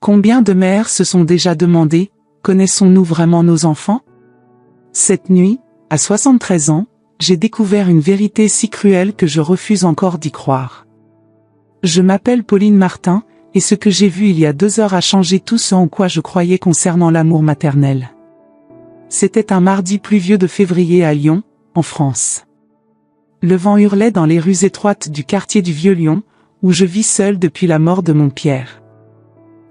Combien de mères se sont déjà demandé, connaissons-nous vraiment nos enfants? Cette nuit, à 73 ans, j'ai découvert une vérité si cruelle que je refuse encore d'y croire. Je m'appelle Pauline Martin, et ce que j'ai vu il y a 2 heures a changé tout ce en quoi je croyais concernant l'amour maternel. C'était un mardi pluvieux de février à Lyon, en France. Le vent hurlait dans les rues étroites du quartier du Vieux-Lyon, où je vis seule depuis la mort de mon Pierre.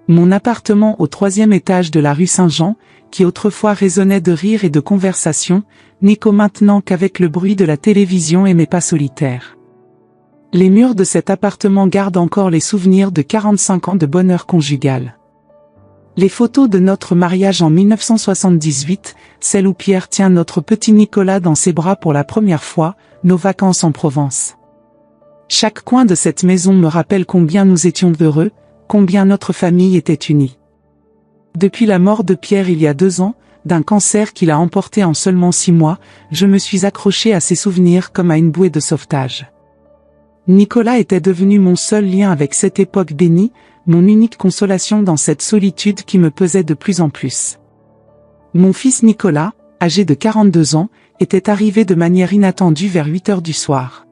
Mon appartement au 3e étage de la rue Saint-Jean, qui autrefois résonnait de rires et de conversations, n'écho maintenant qu'avec le bruit de la télévision et mes pas solitaires. Les murs de cet appartement gardent encore les souvenirs de 45 ans de bonheur conjugal. Les photos de notre mariage en 1978, celle où Pierre tient notre petit Nicolas dans ses bras pour la première fois, nos vacances en Provence. Chaque coin de cette maison me rappelle combien nous étions heureux, combien notre famille était unie. Depuis la mort de Pierre il y a 2 ans, d'un cancer qu'il a emporté en seulement 6 mois, je me suis accrochée à ces souvenirs comme à une bouée de sauvetage. Nicolas était devenu mon seul lien avec cette époque bénie, mon unique consolation dans cette solitude qui me pesait de plus en plus. Mon fils Nicolas, âgé de 42 ans, était arrivé de manière inattendue vers 8 heures du soir.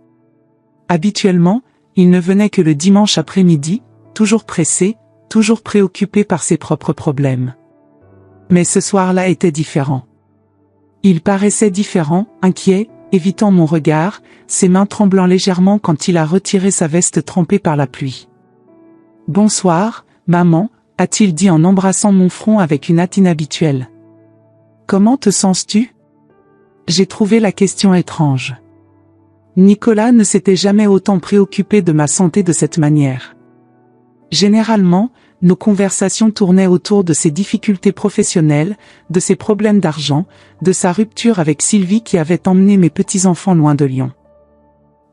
Habituellement, il ne venait que le dimanche après-midi, toujours pressé, toujours préoccupé par ses propres problèmes. Mais ce soir-là était différent. Il paraissait différent, inquiet, évitant mon regard, ses mains tremblant légèrement quand il a retiré sa veste trempée par la pluie. « Bonsoir, maman », a-t-il dit en embrassant mon front avec une hâte inhabituelle. « Comment te sens-tu » J'ai trouvé la question étrange. Nicolas ne s'était jamais autant préoccupé de ma santé de cette manière. Généralement, nos conversations tournaient autour de ses difficultés professionnelles, de ses problèmes d'argent, de sa rupture avec Sylvie qui avait emmené mes petits-enfants loin de Lyon.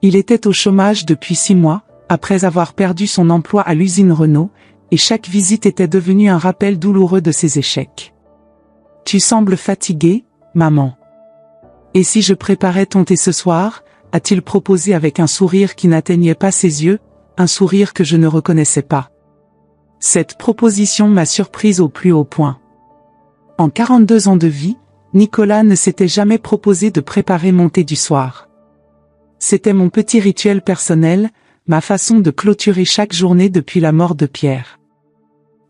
Il était au chômage depuis 6 mois, après avoir perdu son emploi à l'usine Renault, et chaque visite était devenue un rappel douloureux de ses échecs. « Tu sembles fatiguée, maman. Et si je préparais ton thé ce soir ?» a-t-il proposé avec un sourire qui n'atteignait pas ses yeux, un sourire que je ne reconnaissais pas. Cette proposition m'a surprise au plus haut point. En 42 ans de vie, Nicolas ne s'était jamais proposé de préparer mon thé du soir. C'était mon petit rituel personnel, ma façon de clôturer chaque journée depuis la mort de Pierre.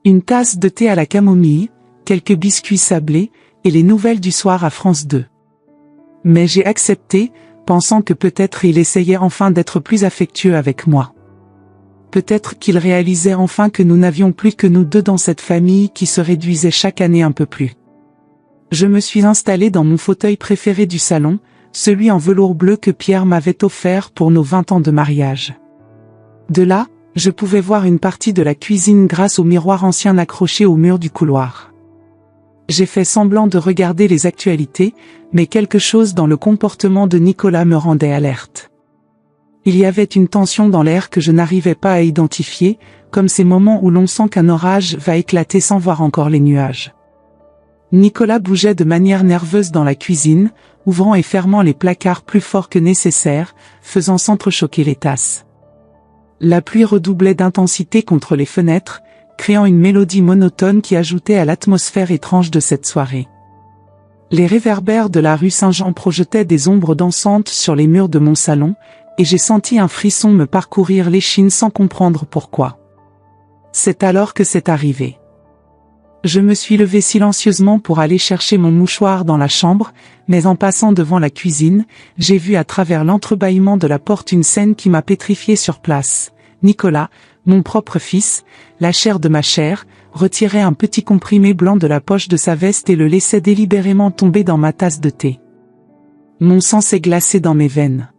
Une tasse de thé à la camomille, quelques biscuits sablés, et les nouvelles du soir à France 2. Mais j'ai accepté, pensant que peut-être il essayait enfin d'être plus affectueux avec moi. Peut-être qu'il réalisait enfin que nous n'avions plus que nous deux dans cette famille qui se réduisait chaque année un peu plus. Je me suis installée dans mon fauteuil préféré du salon, celui en velours bleu que Pierre m'avait offert pour nos 20 ans de mariage. De là, je pouvais voir une partie de la cuisine grâce au miroir ancien accroché au mur du couloir. J'ai fait semblant de regarder les actualités, mais quelque chose dans le comportement de Nicolas me rendait alerte. Il y avait une tension dans l'air que je n'arrivais pas à identifier, comme ces moments où l'on sent qu'un orage va éclater sans voir encore les nuages. Nicolas bougeait de manière nerveuse dans la cuisine, ouvrant et fermant les placards plus fort que nécessaire, faisant s'entrechoquer les tasses. La pluie redoublait d'intensité contre les fenêtres, créant une mélodie monotone qui ajoutait à l'atmosphère étrange de cette soirée. Les réverbères de la rue Saint-Jean projetaient des ombres dansantes sur les murs de mon salon, et j'ai senti un frisson me parcourir l'échine sans comprendre pourquoi. C'est alors que c'est arrivé. Je me suis levée silencieusement pour aller chercher mon mouchoir dans la chambre, mais en passant devant la cuisine, j'ai vu à travers l'entrebâillement de la porte une scène qui m'a pétrifiée sur place. Nicolas, mon propre fils, la chair de ma chair, retirait un petit comprimé blanc de la poche de sa veste et le laissait délibérément tomber dans ma tasse de thé. Mon sang s'est glacé dans mes veines.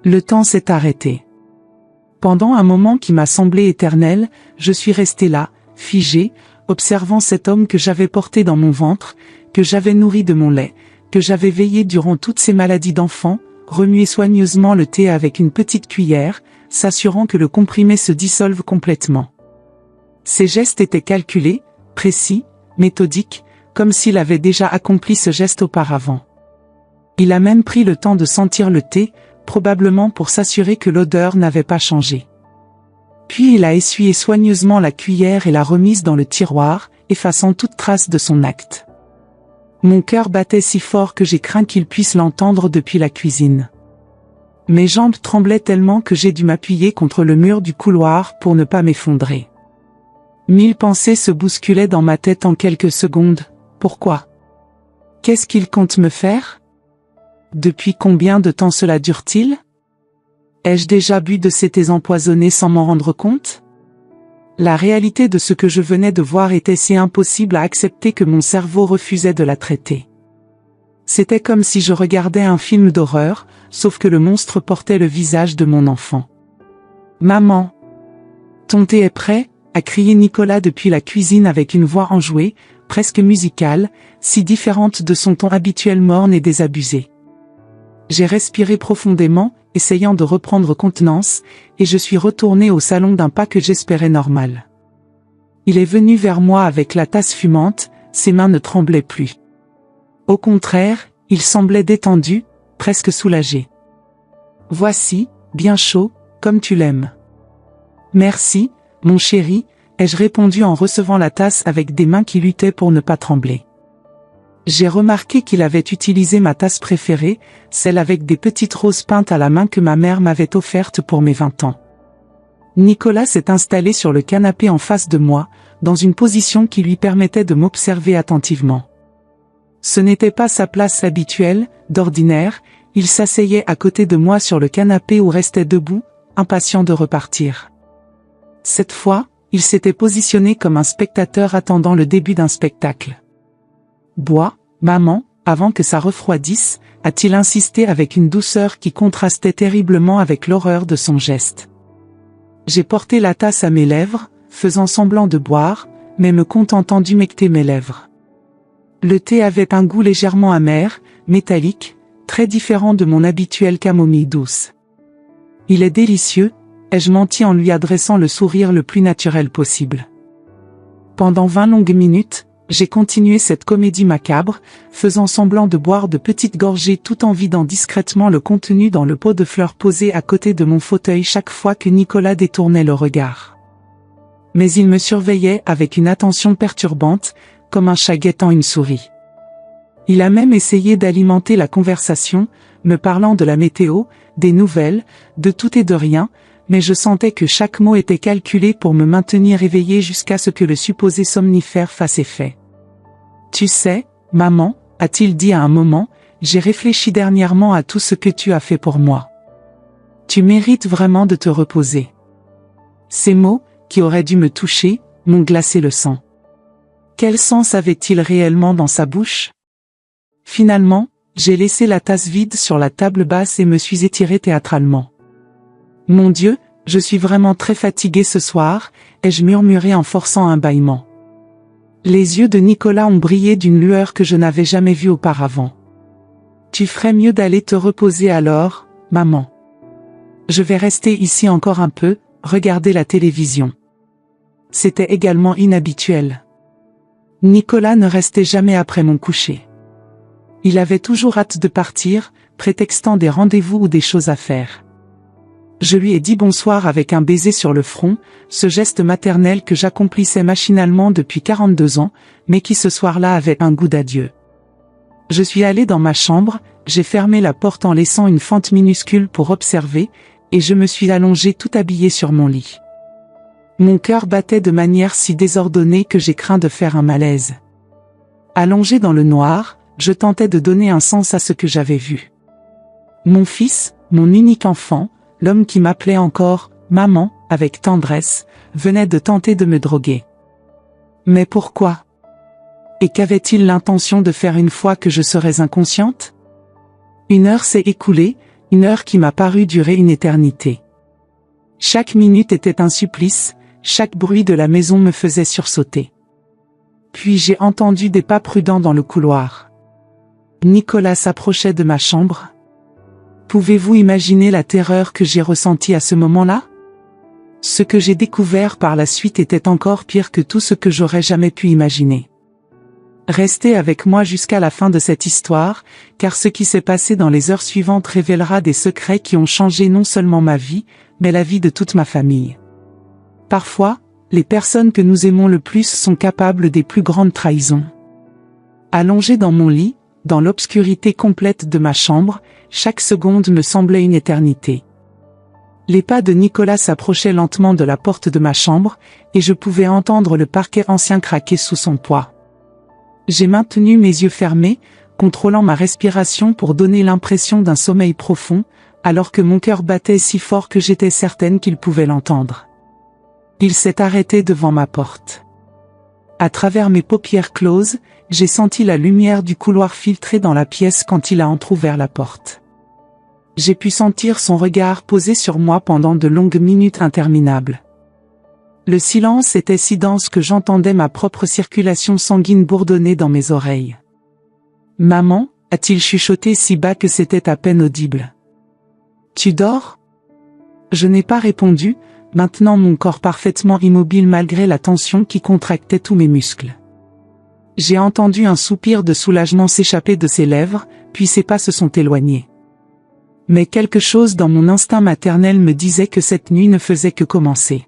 Le temps s'est arrêté. Pendant un moment qui m'a semblé éternel, je suis restée là, figée, observant cet homme que j'avais porté dans mon ventre, que j'avais nourri de mon lait, que j'avais veillé durant toutes ces maladies d'enfant, remuer soigneusement le thé avec une petite cuillère, s'assurant que le comprimé se dissolve complètement. Ses gestes étaient calculés, précis, méthodiques, comme s'il avait déjà accompli ce geste auparavant. Il a même pris le temps de sentir le thé, probablement pour s'assurer que l'odeur n'avait pas changé. Puis il a essuyé soigneusement la cuillère et l'a remise dans le tiroir, effaçant toute trace de son acte. Mon cœur battait si fort que j'ai craint qu'il puisse l'entendre depuis la cuisine. Mes jambes tremblaient tellement que j'ai dû m'appuyer contre le mur du couloir pour ne pas m'effondrer. 1000 pensées se bousculaient dans ma tête en quelques secondes. Pourquoi? Qu'est-ce qu'il compte me faire? Depuis combien de temps cela dure-t-il? Ai-je déjà bu de ces thés empoisonnés sans m'en rendre compte? La réalité de ce que je venais de voir était si impossible à accepter que mon cerveau refusait de la traiter. C'était comme si je regardais un film d'horreur, sauf que le monstre portait le visage de mon enfant. « Maman! Ton thé est prêt ?» a crié Nicolas depuis la cuisine avec une voix enjouée, presque musicale, si différente de son ton habituel morne et désabusé. J'ai respiré profondément, essayant de reprendre contenance, et je suis retourné au salon d'un pas que j'espérais normal. Il est venu vers moi avec la tasse fumante, ses mains ne tremblaient plus. Au contraire, il semblait détendu, presque soulagé. « Voici, bien chaud, comme tu l'aimes. »« Merci, mon chéri », ai-je répondu en recevant la tasse avec des mains qui luttaient pour ne pas trembler. J'ai remarqué qu'il avait utilisé ma tasse préférée, celle avec des petites roses peintes à la main que ma mère m'avait offerte pour mes 20 ans. Nicolas s'est installé sur le canapé en face de moi, dans une position qui lui permettait de m'observer attentivement. Ce n'était pas sa place habituelle, d'ordinaire, il s'asseyait à côté de moi sur le canapé ou restait debout, impatient de repartir. Cette fois, il s'était positionné comme un spectateur attendant le début d'un spectacle. « Bois, maman, avant que ça refroidisse », a-t-il insisté avec une douceur qui contrastait terriblement avec l'horreur de son geste. J'ai porté la tasse à mes lèvres, faisant semblant de boire, mais me contentant d'humecter mes lèvres. Le thé avait un goût légèrement amer, métallique, très différent de mon habituelle camomille douce. « Il est délicieux », ai-je menti en lui adressant le sourire le plus naturel possible. Pendant 20 longues minutes, j'ai continué cette comédie macabre, faisant semblant de boire de petites gorgées tout en vidant discrètement le contenu dans le pot de fleurs posé à côté de mon fauteuil chaque fois que Nicolas détournait le regard. Mais il me surveillait avec une attention perturbante, comme un chat guettant une souris. Il a même essayé d'alimenter la conversation, me parlant de la météo, des nouvelles, de tout et de rien, mais je sentais que chaque mot était calculé pour me maintenir éveillé jusqu'à ce que le supposé somnifère fasse effet. « Tu sais, maman, » a-t-il dit à un moment, « j'ai réfléchi dernièrement à tout ce que tu as fait pour moi. Tu mérites vraiment de te reposer. » Ces mots, qui auraient dû me toucher, m'ont glacé le sang. Quel sens avait-il réellement dans sa bouche? Finalement, j'ai laissé la tasse vide sur la table basse et me suis étiré théâtralement. « Mon Dieu, je suis vraiment très fatigué ce soir », ai-je murmuré en forçant un bâillement. Les yeux de Nicolas ont brillé d'une lueur que je n'avais jamais vue auparavant. « Tu ferais mieux d'aller te reposer alors, maman. Je vais rester ici encore un peu, regarder la télévision. » C'était également inhabituel. Nicolas ne restait jamais après mon coucher. Il avait toujours hâte de partir, prétextant des rendez-vous ou des choses à faire. Je lui ai dit bonsoir avec un baiser sur le front, ce geste maternel que j'accomplissais machinalement depuis 42 ans, mais qui ce soir-là avait un goût d'adieu. Je suis allé dans ma chambre, j'ai fermé la porte en laissant une fente minuscule pour observer, et je me suis allongé tout habillé sur mon lit. Mon cœur battait de manière si désordonnée que j'ai craint de faire un malaise. Allongé dans le noir, je tentais de donner un sens à ce que j'avais vu. Mon fils, mon unique enfant, l'homme qui m'appelait encore « maman » avec tendresse, venait de tenter de me droguer. Mais pourquoi? Et qu'avait-il l'intention de faire une fois que je serais inconsciente? 1 heure s'est écoulée, 1 heure qui m'a paru durer une éternité. Chaque minute était un supplice, chaque bruit de la maison me faisait sursauter. Puis j'ai entendu des pas prudents dans le couloir. Nicolas s'approchait de ma chambre. Pouvez-vous imaginer la terreur que j'ai ressentie à ce moment-là? Ce que j'ai découvert par la suite était encore pire que tout ce que j'aurais jamais pu imaginer. Restez avec moi jusqu'à la fin de cette histoire, car ce qui s'est passé dans les heures suivantes révélera des secrets qui ont changé non seulement ma vie, mais la vie de toute ma famille. Parfois, les personnes que nous aimons le plus sont capables des plus grandes trahisons. Allongé dans mon lit, dans l'obscurité complète de ma chambre, chaque seconde me semblait une éternité. Les pas de Nicolas s'approchaient lentement de la porte de ma chambre, et je pouvais entendre le parquet ancien craquer sous son poids. J'ai maintenu mes yeux fermés, contrôlant ma respiration pour donner l'impression d'un sommeil profond, alors que mon cœur battait si fort que j'étais certaine qu'il pouvait l'entendre. Il s'est arrêté devant ma porte. À travers mes paupières closes, j'ai senti la lumière du couloir filtrer dans la pièce quand il a entrouvert la porte. J'ai pu sentir son regard posé sur moi pendant de longues minutes interminables. Le silence était si dense que j'entendais ma propre circulation sanguine bourdonner dans mes oreilles. « Maman » a-t-il chuchoté si bas que c'était à peine audible. « Tu dors ?» Je n'ai pas répondu, maintenant mon corps parfaitement immobile malgré la tension qui contractait tous mes muscles. J'ai entendu un soupir de soulagement s'échapper de ses lèvres, puis ses pas se sont éloignés. Mais quelque chose dans mon instinct maternel me disait que cette nuit ne faisait que commencer.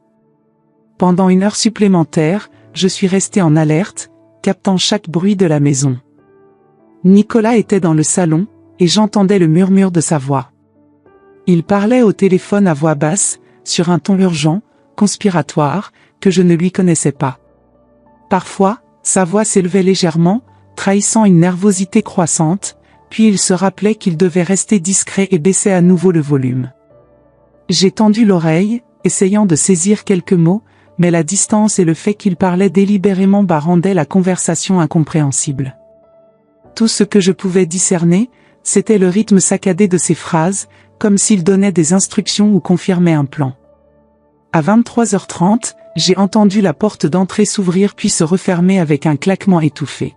Pendant 1 heure supplémentaire, je suis resté en alerte, captant chaque bruit de la maison. Nicolas était dans le salon, et j'entendais le murmure de sa voix. Il parlait au téléphone à voix basse, sur un ton urgent, conspiratoire, que je ne lui connaissais pas. Parfois, sa voix s'élevait légèrement, trahissant une nervosité croissante, puis il se rappelait qu'il devait rester discret et baissait à nouveau le volume. J'ai tendu l'oreille, essayant de saisir quelques mots, mais la distance et le fait qu'il parlait délibérément bas rendaient la conversation incompréhensible. Tout ce que je pouvais discerner, c'était le rythme saccadé de ses phrases, comme s'il donnait des instructions ou confirmait un plan. À 23h30, j'ai entendu la porte d'entrée s'ouvrir puis se refermer avec un claquement étouffé.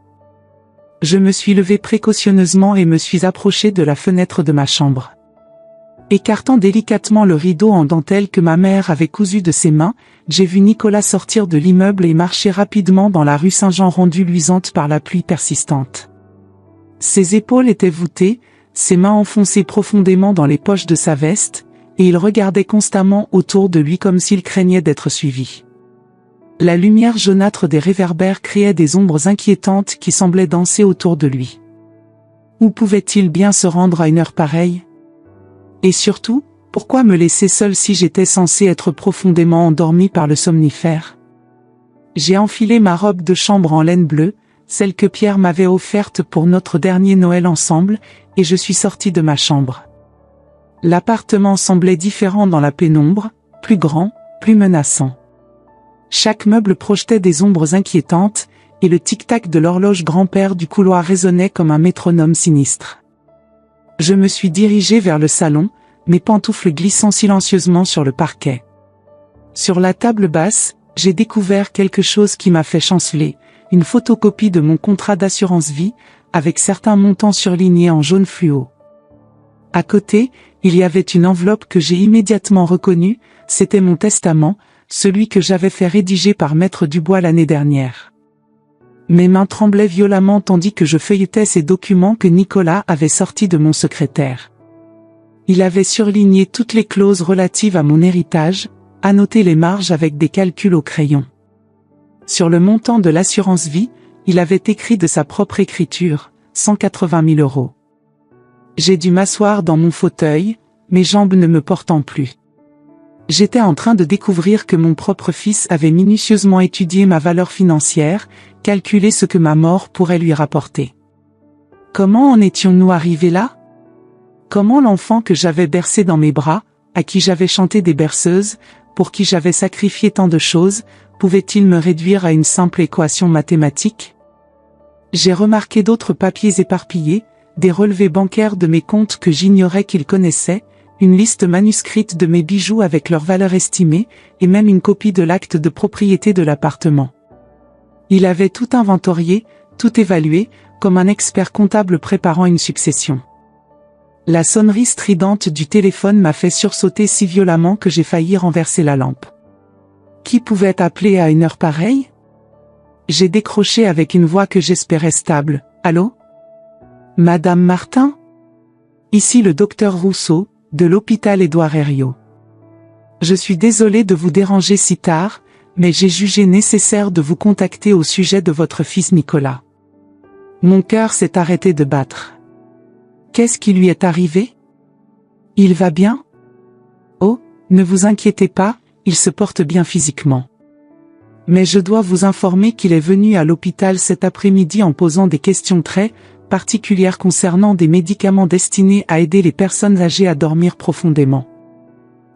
Je me suis levé précautionneusement et me suis approché de la fenêtre de ma chambre. Écartant délicatement le rideau en dentelle que ma mère avait cousu de ses mains, j'ai vu Nicolas sortir de l'immeuble et marcher rapidement dans la rue Saint-Jean rendue luisante par la pluie persistante. Ses épaules étaient voûtées, ses mains enfoncées profondément dans les poches de sa veste, et il regardait constamment autour de lui comme s'il craignait d'être suivi. La lumière jaunâtre des réverbères créait des ombres inquiétantes qui semblaient danser autour de lui. Où pouvait-il bien se rendre à 1 heure pareille? Et surtout, pourquoi me laisser seul si j'étais censé être profondément endormi par le somnifère? J'ai enfilé ma robe de chambre en laine bleue, celle que Pierre m'avait offerte pour notre dernier Noël ensemble, et je suis sorti de ma chambre. L'appartement semblait différent dans la pénombre, plus grand, plus menaçant. Chaque meuble projetait des ombres inquiétantes, et le tic-tac de l'horloge grand-père du couloir résonnait comme un métronome sinistre. Je me suis dirigé vers le salon, mes pantoufles glissant silencieusement sur le parquet. Sur la table basse, j'ai découvert quelque chose qui m'a fait chanceler, une photocopie de mon contrat d'assurance vie, avec certains montants surlignés en jaune fluo. À côté, il y avait une enveloppe que j'ai immédiatement reconnue, c'était mon testament, celui que j'avais fait rédiger par Maître Dubois l'année dernière. Mes mains tremblaient violemment tandis que je feuilletais ces documents que Nicolas avait sortis de mon secrétaire. Il avait surligné toutes les clauses relatives à mon héritage, annoté les marges avec des calculs au crayon. Sur le montant de l'assurance vie, il avait écrit de sa propre écriture, 180 000 €. J'ai dû m'asseoir dans mon fauteuil, mes jambes ne me portant plus. J'étais en train de découvrir que mon propre fils avait minutieusement étudié ma valeur financière, calculé ce que ma mort pourrait lui rapporter. Comment en étions-nous arrivés là? Comment l'enfant que j'avais bercé dans mes bras, à qui j'avais chanté des berceuses, pour qui j'avais sacrifié tant de choses, pouvait-il me réduire à une simple équation mathématique? J'ai remarqué d'autres papiers éparpillés, des relevés bancaires de mes comptes que j'ignorais qu'il connaissait, une liste manuscrite de mes bijoux avec leur valeur estimée, et même une copie de l'acte de propriété de l'appartement. Il avait tout inventorié, tout évalué, comme un expert comptable préparant une succession. La sonnerie stridente du téléphone m'a fait sursauter si violemment que j'ai failli renverser la lampe. Qui pouvait appeler à 1 heure pareille? J'ai décroché avec une voix que j'espérais stable. Allô? Madame Martin? Ici le docteur Rousseau, de l'hôpital Édouard Herriot. Je suis désolé de vous déranger si tard, mais j'ai jugé nécessaire de vous contacter au sujet de votre fils Nicolas. Mon cœur s'est arrêté de battre. Qu'est-ce qui lui est arrivé? Il va bien? Oh, ne vous inquiétez pas, il se porte bien physiquement. Mais je dois vous informer qu'il est venu à l'hôpital cet après-midi en posant des questions très particulières concernant des médicaments destinés à aider les personnes âgées à dormir profondément.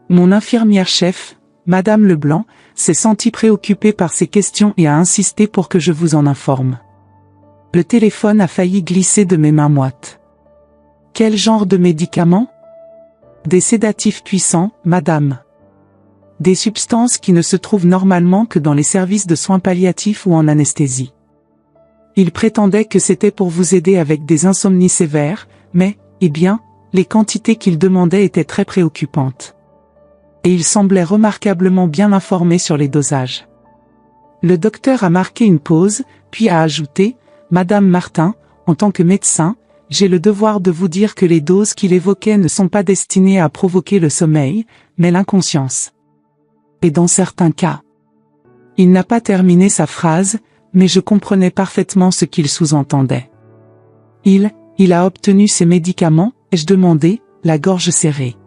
Mon infirmière-chef, Madame Leblanc, s'est sentie préoccupée par ces questions et a insisté pour que je vous en informe. Le téléphone a failli glisser de mes mains moites. Quel genre de médicaments? Des sédatifs puissants, madame. Des substances qui ne se trouvent normalement que dans les services de soins palliatifs ou en anesthésie. Il prétendait que c'était pour vous aider avec des insomnies sévères, mais, eh bien, les quantités qu'il demandait étaient très préoccupantes. Et il semblait remarquablement bien informé sur les dosages. Le docteur a marqué une pause, puis a ajouté, « Madame Martin, en tant que médecin, j'ai le devoir de vous dire que les doses qu'il évoquait ne sont pas destinées à provoquer le sommeil, mais l'inconscience. Et dans certains cas. » Il n'a pas terminé sa phrase, mais je comprenais parfaitement ce qu'il sous-entendait. Il a obtenu ses médicaments, ai-je demandé, la gorge serrée.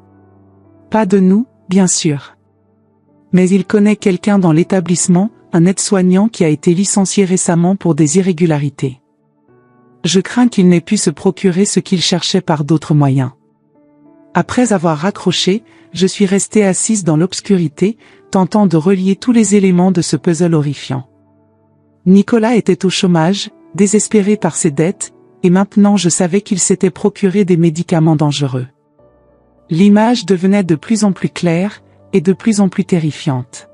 Pas de nous, bien sûr. Mais il connaît quelqu'un dans l'établissement, un aide-soignant qui a été licencié récemment pour des irrégularités. Je crains qu'il n'ait pu se procurer ce qu'il cherchait par d'autres moyens. Après avoir raccroché, je suis restée assise dans l'obscurité, tentant de relier tous les éléments de ce puzzle horrifiant. Nicolas était au chômage, désespéré par ses dettes, et maintenant je savais qu'il s'était procuré des médicaments dangereux. L'image devenait de plus en plus claire, et de plus en plus terrifiante.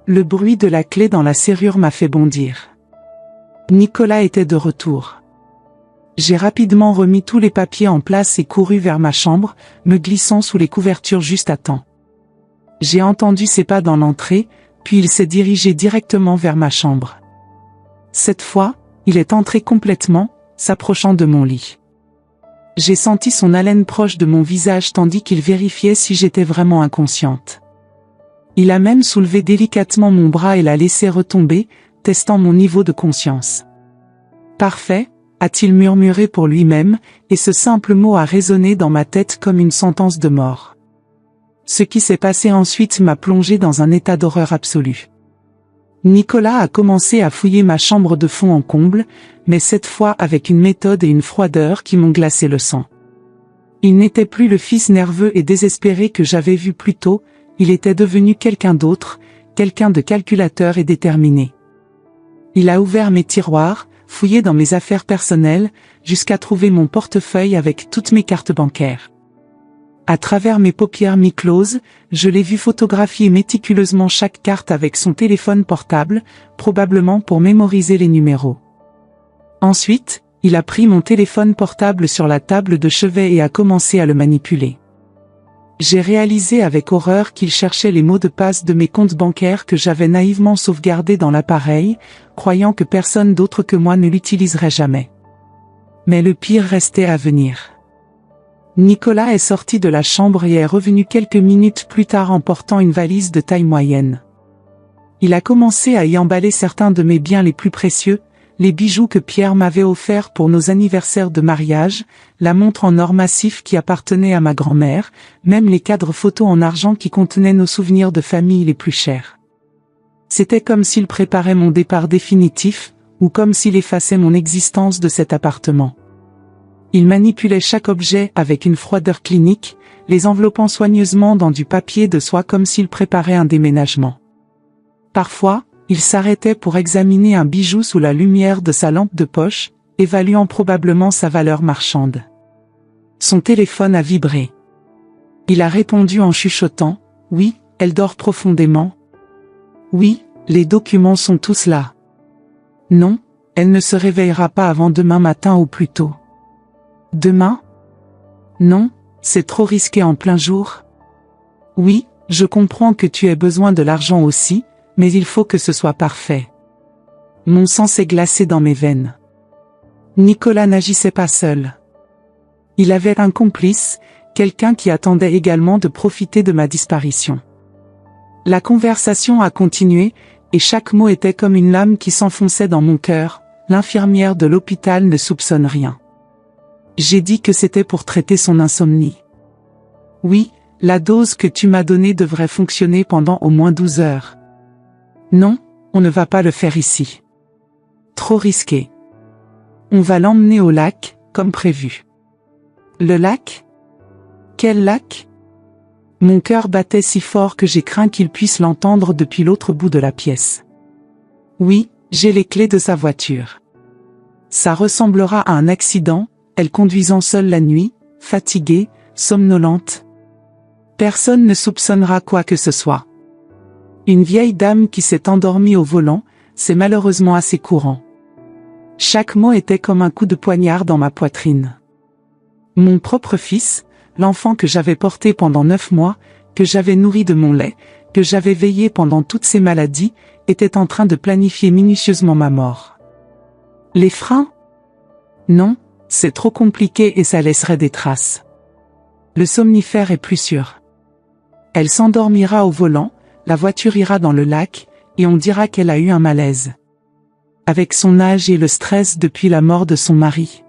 Le bruit de la clé dans la serrure m'a fait bondir. Nicolas était de retour. J'ai rapidement remis tous les papiers en place et couru vers ma chambre, me glissant sous les couvertures juste à temps. J'ai entendu ses pas dans l'entrée, puis il s'est dirigé directement vers ma chambre. Cette fois, il est entré complètement, s'approchant de mon lit. J'ai senti son haleine proche de mon visage tandis qu'il vérifiait si j'étais vraiment inconsciente. Il a même soulevé délicatement mon bras et l'a laissé retomber, testant mon niveau de conscience. « Parfait », a-t-il murmuré pour lui-même, et ce simple mot a résonné dans ma tête comme une sentence de mort. Ce qui s'est passé ensuite m'a plongé dans un état d'horreur absolue. Nicolas a commencé à fouiller ma chambre de fond en comble, mais cette fois avec une méthode et une froideur qui m'ont glacé le sang. Il n'était plus le fils nerveux et désespéré que j'avais vu plus tôt, il était devenu quelqu'un d'autre, quelqu'un de calculateur et déterminé. Il a ouvert mes tiroirs, fouillé dans mes affaires personnelles, jusqu'à trouver mon portefeuille avec toutes mes cartes bancaires. À travers mes paupières mi-closes, je l'ai vu photographier méticuleusement chaque carte avec son téléphone portable, probablement pour mémoriser les numéros. Ensuite, il a pris mon téléphone portable sur la table de chevet et a commencé à le manipuler. J'ai réalisé avec horreur qu'il cherchait les mots de passe de mes comptes bancaires que j'avais naïvement sauvegardés dans l'appareil, croyant que personne d'autre que moi ne l'utiliserait jamais. Mais le pire restait à venir. Nicolas est sorti de la chambre et est revenu quelques minutes plus tard en portant une valise de taille moyenne. Il a commencé à y emballer certains de mes biens les plus précieux, les bijoux que Pierre m'avait offerts pour nos anniversaires de mariage, la montre en or massif qui appartenait à ma grand-mère, même les cadres photos en argent qui contenaient nos souvenirs de famille les plus chers. C'était comme s'il préparait mon départ définitif, ou comme s'il effaçait mon existence de cet appartement. Il manipulait chaque objet avec une froideur clinique, les enveloppant soigneusement dans du papier de soie comme s'il préparait un déménagement. Parfois, il s'arrêtait pour examiner un bijou sous la lumière de sa lampe de poche, évaluant probablement sa valeur marchande. Son téléphone a vibré. Il a répondu en chuchotant, « Oui, elle dort profondément. Oui, les documents sont tous là. Non, elle ne se réveillera pas avant demain matin au plus tôt. » Demain? Non, c'est trop risqué en plein jour. Oui, je comprends que tu aies besoin de l'argent aussi, mais il faut que ce soit parfait. Mon sang s'est glacé dans mes veines. Nicolas n'agissait pas seul. Il avait un complice, quelqu'un qui attendait également de profiter de ma disparition. La conversation a continué, et chaque mot était comme une lame qui s'enfonçait dans mon cœur. L'infirmière de l'hôpital ne soupçonne rien. J'ai dit que c'était pour traiter son insomnie. Oui, la dose que tu m'as donnée devrait fonctionner pendant au moins 12 heures. Non, on ne va pas le faire ici. Trop risqué. On va l'emmener au lac, comme prévu. Le lac? Quel lac? Mon cœur battait si fort que j'ai craint qu'il puisse l'entendre depuis l'autre bout de la pièce. Oui, j'ai les clés de sa voiture. Ça ressemblera à un accident, elle conduisant seule la nuit, fatiguée, somnolente. Personne ne soupçonnera quoi que ce soit. Une vieille dame qui s'est endormie au volant, c'est malheureusement assez courant. Chaque mot était comme un coup de poignard dans ma poitrine. Mon propre fils, l'enfant que j'avais porté pendant 9 mois, que j'avais nourri de mon lait, que j'avais veillé pendant toutes ces maladies, était en train de planifier minutieusement ma mort. Les freins? Non, c'est trop compliqué et ça laisserait des traces. Le somnifère est plus sûr. Elle s'endormira au volant, la voiture ira dans le lac, et on dira qu'elle a eu un malaise. Avec son âge et le stress depuis la mort de son mari.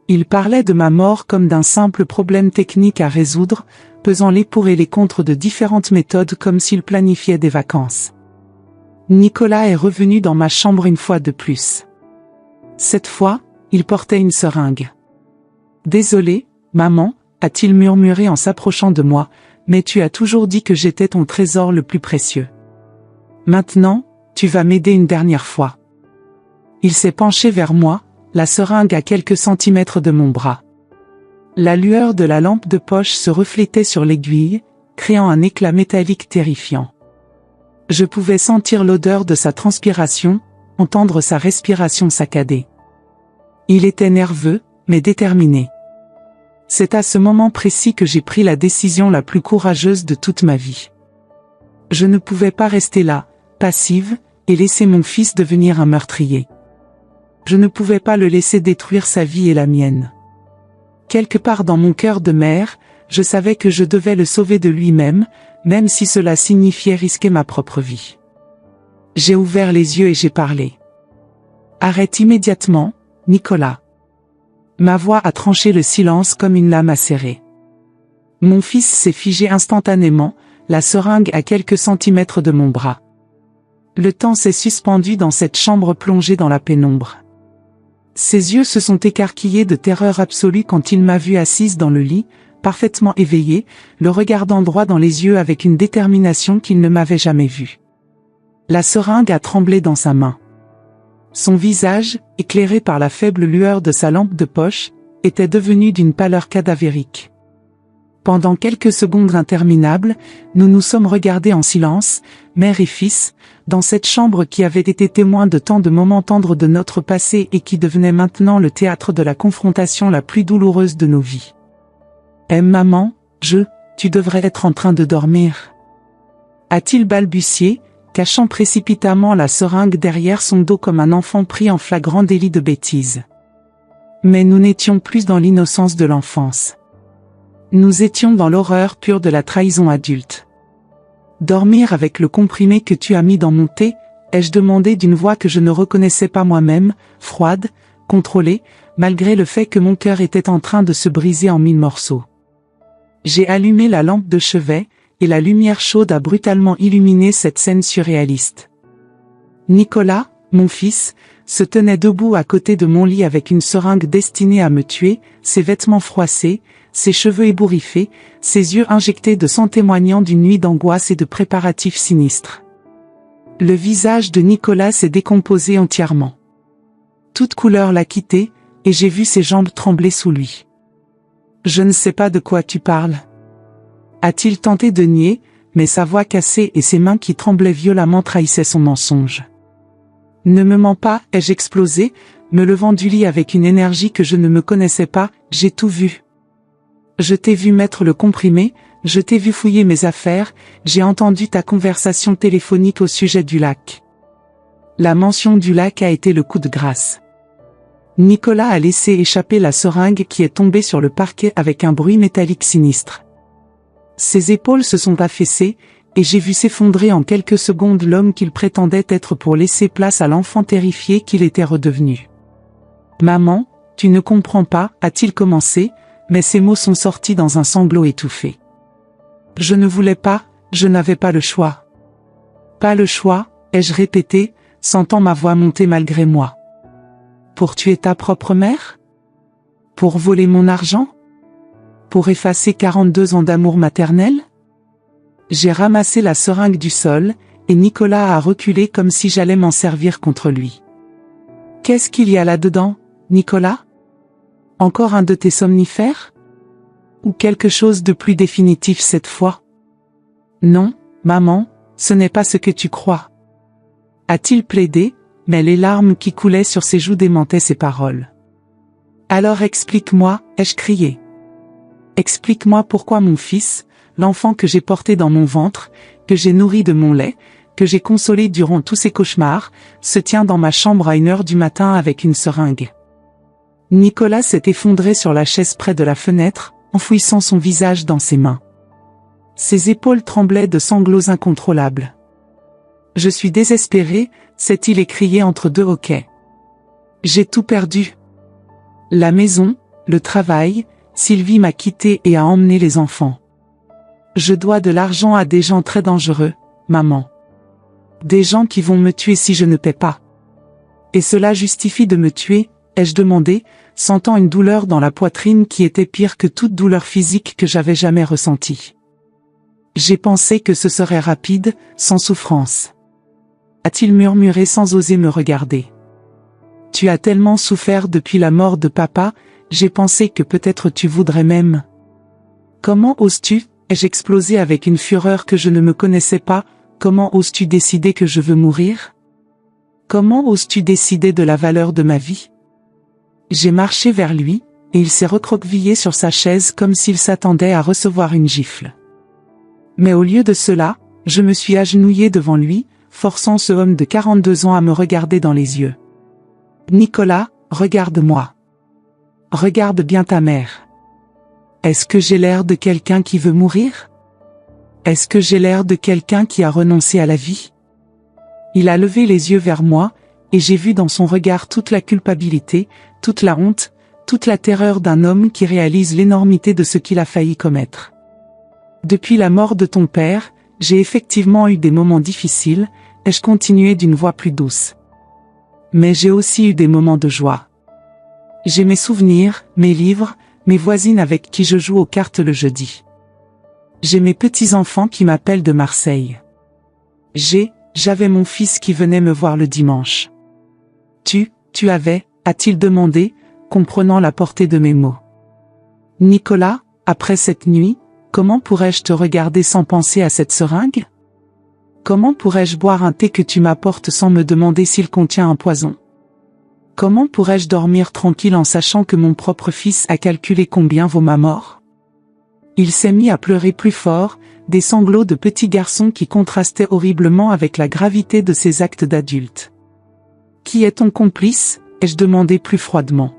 Il parlait de ma mort comme d'un simple problème technique à résoudre, pesant les pour et les contre de différentes méthodes comme s'il planifiait des vacances. Nicolas est revenu dans ma chambre une fois de plus. Cette fois, il portait une seringue. « Désolé, maman », a-t-il murmuré en s'approchant de moi, « mais tu as toujours dit que j'étais ton trésor le plus précieux. Maintenant, tu vas m'aider une dernière fois. » Il s'est penché vers moi, la seringue à quelques centimètres de mon bras. La lueur de la lampe de poche se reflétait sur l'aiguille, créant un éclat métallique terrifiant. Je pouvais sentir l'odeur de sa transpiration, entendre sa respiration saccadée. Il était nerveux, mais déterminé. C'est à ce moment précis que j'ai pris la décision la plus courageuse de toute ma vie. Je ne pouvais pas rester là, passive, et laisser mon fils devenir un meurtrier. Je ne pouvais pas le laisser détruire sa vie et la mienne. Quelque part dans mon cœur de mère, je savais que je devais le sauver de lui-même, même si cela signifiait risquer ma propre vie. J'ai ouvert les yeux et j'ai parlé. « Arrête immédiatement, Nicolas. » Ma voix a tranché le silence comme une lame acérée. Mon fils s'est figé instantanément, la seringue à quelques centimètres de mon bras. Le temps s'est suspendu dans cette chambre plongée dans la pénombre. Ses yeux se sont écarquillés de terreur absolue quand il m'a vue assise dans le lit, parfaitement éveillée, le regardant droit dans les yeux avec une détermination qu'il ne m'avait jamais vue. La seringue a tremblé dans sa main. Son visage, éclairé par la faible lueur de sa lampe de poche, était devenu d'une pâleur cadavérique. Pendant quelques secondes interminables, nous nous sommes regardés en silence, mère et fils, dans cette chambre qui avait été témoin de tant de moments tendres de notre passé et qui devenait maintenant le théâtre de la confrontation la plus douloureuse de nos vies. « Maman, tu devrais être en train de dormir. » a-t-il balbutié, cachant précipitamment la seringue derrière son dos comme un enfant pris en flagrant délit de bêtise. Mais nous n'étions plus dans l'innocence de l'enfance. Nous étions dans l'horreur pure de la trahison adulte. « Dormir avec le comprimé que tu as mis dans mon thé ?» ai-je demandé d'une voix que je ne reconnaissais pas moi-même, froide, contrôlée, malgré le fait que mon cœur était en train de se briser en 1000 morceaux. J'ai allumé la lampe de chevet, et la lumière chaude a brutalement illuminé cette scène surréaliste. Nicolas, mon fils, se tenait debout à côté de mon lit avec une seringue destinée à me tuer, ses vêtements froissés, ses cheveux ébouriffés, ses yeux injectés de sang témoignant d'une nuit d'angoisse et de préparatifs sinistres. Le visage de Nicolas s'est décomposé entièrement. Toute couleur l'a quitté, et j'ai vu ses jambes trembler sous lui. « Je ne sais pas de quoi tu parles. » a-t-il tenté de nier, mais sa voix cassée et ses mains qui tremblaient violemment trahissaient son mensonge. « Ne me mens pas, ai-je explosé, me levant du lit avec une énergie que je ne me connaissais pas, j'ai tout vu. Je t'ai vu mettre le comprimé, je t'ai vu fouiller mes affaires, j'ai entendu ta conversation téléphonique au sujet du lac. » La mention du lac a été le coup de grâce. Nicolas a laissé échapper la seringue qui est tombée sur le parquet avec un bruit métallique sinistre. Ses épaules se sont affaissées, et j'ai vu s'effondrer en quelques secondes l'homme qu'il prétendait être pour laisser place à l'enfant terrifié qu'il était redevenu. « Maman, tu ne comprends pas » a-t-il commencé, mais ses mots sont sortis dans un sanglot étouffé. « Je ne voulais pas, je n'avais pas le choix. »« Pas le choix » ai-je répété, sentant ma voix monter malgré moi. « Pour tuer ta propre mère ? Pour voler mon argent ? Pour effacer 42 ans d'amour maternel ? » J'ai ramassé la seringue du sol, et Nicolas a reculé comme si j'allais m'en servir contre lui. « Qu'est-ce qu'il y a là-dedans, Nicolas ? Encore un de tes somnifères ? Ou quelque chose de plus définitif cette fois ? » « Non, maman, ce n'est pas ce que tu crois. » A-t-il plaidé, mais les larmes qui coulaient sur ses joues démentaient ses paroles. « Alors explique-moi, ai-je crié. Explique-moi pourquoi mon fils, l'enfant que j'ai porté dans mon ventre, que j'ai nourri de mon lait, que j'ai consolé durant tous ses cauchemars, se tient dans ma chambre à 1h du matin avec une seringue. » Nicolas s'est effondré sur la chaise près de la fenêtre, enfouissant son visage dans ses mains. Ses épaules tremblaient de sanglots incontrôlables. « Je suis désespéré » s'est-il écrié entre deux hoquets. « J'ai tout perdu. La maison, le travail, Sylvie m'a quitté et a emmené les enfants. Je dois de l'argent à des gens très dangereux, maman. Des gens qui vont me tuer si je ne paie pas. Et cela justifie de me tuer, ai-je demandé, sentant une douleur dans la poitrine qui était pire que toute douleur physique que j'avais jamais ressentie. J'ai pensé que ce serait rapide, sans souffrance. A-t-il murmuré sans oser me regarder. Tu as tellement souffert depuis la mort de papa, j'ai pensé que peut-être tu voudrais même. Comment oses-tu, ai-je explosé avec une fureur que je ne me connaissais pas, comment oses-tu décider que je veux mourir? Comment oses-tu décider de la valeur de ma vie? J'ai marché vers lui, et il s'est recroquevillé sur sa chaise comme s'il s'attendait à recevoir une gifle. Mais au lieu de cela, je me suis agenouillé devant lui, forçant ce homme de 42 ans à me regarder dans les yeux. « Nicolas, regarde-moi. Regarde bien ta mère. Est-ce que j'ai l'air de quelqu'un qui veut mourir? Est-ce que j'ai l'air de quelqu'un qui a renoncé à la vie ?» Il a levé les yeux vers moi, et j'ai vu dans son regard toute la culpabilité, toute la honte, toute la terreur d'un homme qui réalise l'énormité de ce qu'il a failli commettre. Depuis la mort de ton père, j'ai effectivement eu des moments difficiles, ai-je continué d'une voix plus douce. Mais j'ai aussi eu des moments de joie. J'ai mes souvenirs, mes livres, mes voisines avec qui je joue aux cartes le jeudi. J'ai mes petits-enfants qui m'appellent de Marseille. J'avais mon fils qui venait me voir le dimanche. Tu avais, a-t-il demandé, comprenant la portée de mes mots. Nicolas, après cette nuit, comment pourrais-je te regarder sans penser à cette seringue? Comment pourrais-je boire un thé que tu m'apportes sans me demander s'il contient un poison? Comment pourrais-je dormir tranquille en sachant que mon propre fils a calculé combien vaut ma mort? Il s'est mis à pleurer plus fort, des sanglots de petit garçon qui contrastaient horriblement avec la gravité de ses actes d'adulte. « Qui est ton complice ?» ai-je demandé plus froidement.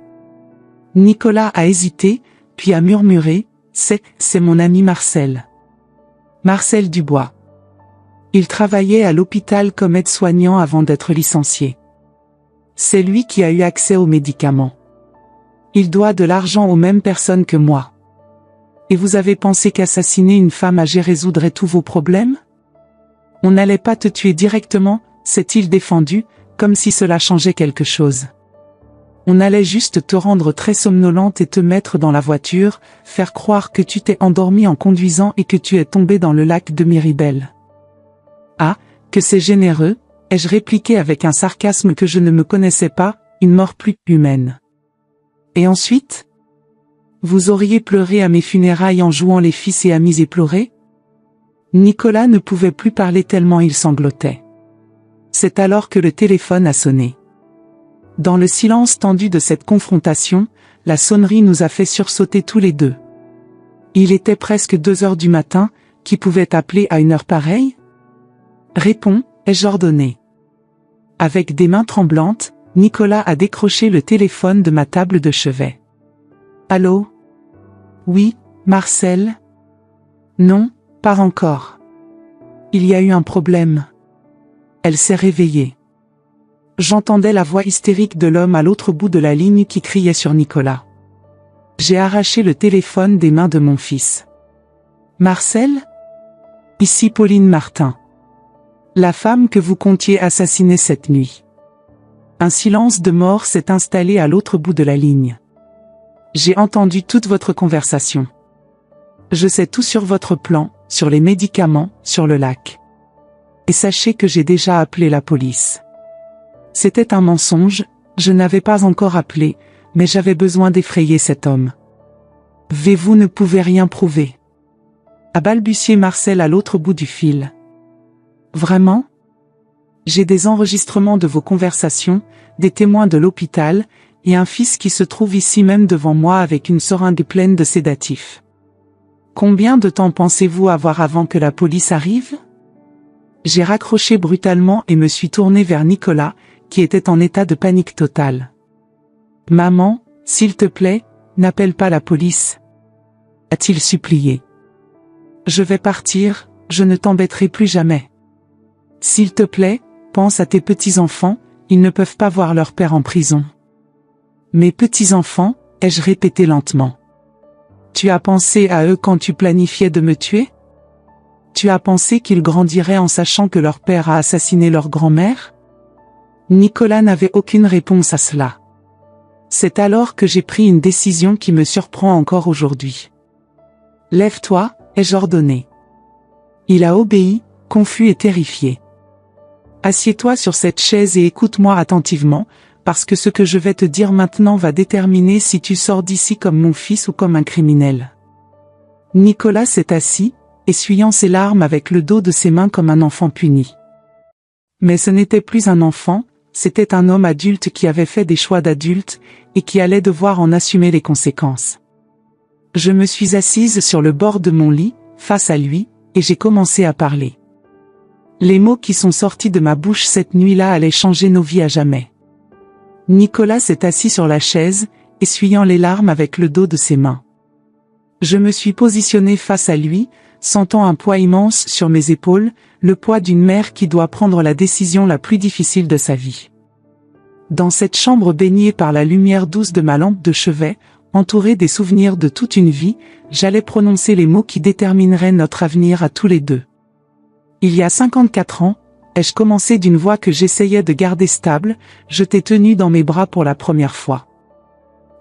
Nicolas a hésité, puis a murmuré, « C'est mon ami Marcel. Marcel Dubois. Il travaillait à l'hôpital comme aide-soignant avant d'être licencié. C'est lui qui a eu accès aux médicaments. Il doit de l'argent aux mêmes personnes que moi. Et vous avez pensé qu'assassiner une femme âgée résoudrait tous vos problèmes? On n'allait pas te tuer directement, s'est-il défendu, comme si cela changeait quelque chose. On allait juste te rendre très somnolente et te mettre dans la voiture, faire croire que tu t'es endormi en conduisant et que tu es tombé dans le lac de Miribel. Ah, que c'est généreux, ai-je répliqué avec un sarcasme que je ne me connaissais pas, une mort plus humaine. Et ensuite? Vous auriez pleuré à mes funérailles en jouant les fils et amis éplorés? Nicolas ne pouvait plus parler tellement il sanglotait. C'est alors que le téléphone a sonné. Dans le silence tendu de cette confrontation, la sonnerie nous a fait sursauter tous les deux. Il était presque 2h du matin, qui pouvait appeler à une heure pareille? Réponds, ai-je ordonné. Avec des mains tremblantes, Nicolas a décroché le téléphone de ma table de chevet. Allô? Oui, Marcel? Non, pas encore. Il y a eu un problème. Elle s'est réveillée. J'entendais la voix hystérique de l'homme à l'autre bout de la ligne qui criait sur Nicolas. J'ai arraché le téléphone des mains de mon fils. Marcel ? Ici Pauline Martin. La femme que vous comptiez assassiner cette nuit. Un silence de mort s'est installé à l'autre bout de la ligne. J'ai entendu toute votre conversation. Je sais tout sur votre plan, sur les médicaments, sur le lac. Et sachez que j'ai déjà appelé la police. C'était un mensonge, je n'avais pas encore appelé, mais j'avais besoin d'effrayer cet homme. Vous ne pouvez rien prouver. A balbutié Marcel à l'autre bout du fil. Vraiment ? J'ai des enregistrements de vos conversations, des témoins de l'hôpital, et un fils qui se trouve ici même devant moi avec une seringue pleine de sédatifs. Combien de temps pensez-vous avoir avant que la police arrive ? J'ai raccroché brutalement et me suis tourné vers Nicolas, qui était en état de panique totale. Maman, s'il te plaît, n'appelle pas la police, a-t-il supplié. Je vais partir, je ne t'embêterai plus jamais. S'il te plaît, pense à tes petits-enfants, ils ne peuvent pas voir leur père en prison. Mes petits-enfants, ai-je répété lentement. Tu as pensé à eux quand tu planifiais de me tuer ? Tu as pensé qu'ils grandiraient en sachant que leur père a assassiné leur grand-mère ? Nicolas n'avait aucune réponse à cela. C'est alors que j'ai pris une décision qui me surprend encore aujourd'hui. Lève-toi, ai-je ordonné. Il a obéi, confus et terrifié. Assieds-toi sur cette chaise et écoute-moi attentivement, parce que ce que je vais te dire maintenant va déterminer si tu sors d'ici comme mon fils ou comme un criminel. Nicolas s'est assis, essuyant ses larmes avec le dos de ses mains comme un enfant puni. Mais ce n'était plus un enfant, c'était un homme adulte qui avait fait des choix d'adulte, et qui allait devoir en assumer les conséquences. Je me suis assise sur le bord de mon lit, face à lui, et j'ai commencé à parler. Les mots qui sont sortis de ma bouche cette nuit-là allaient changer nos vies à jamais. Nicolas s'est assis sur la chaise, essuyant les larmes avec le dos de ses mains. Je me suis positionnée face à lui, sentant un poids immense sur mes épaules, le poids d'une mère qui doit prendre la décision la plus difficile de sa vie. Dans cette chambre baignée par la lumière douce de ma lampe de chevet, entourée des souvenirs de toute une vie, j'allais prononcer les mots qui détermineraient notre avenir à tous les deux. Il y a 54 ans, ai-je commencé d'une voix que j'essayais de garder stable, je t'ai tenu dans mes bras pour la première fois.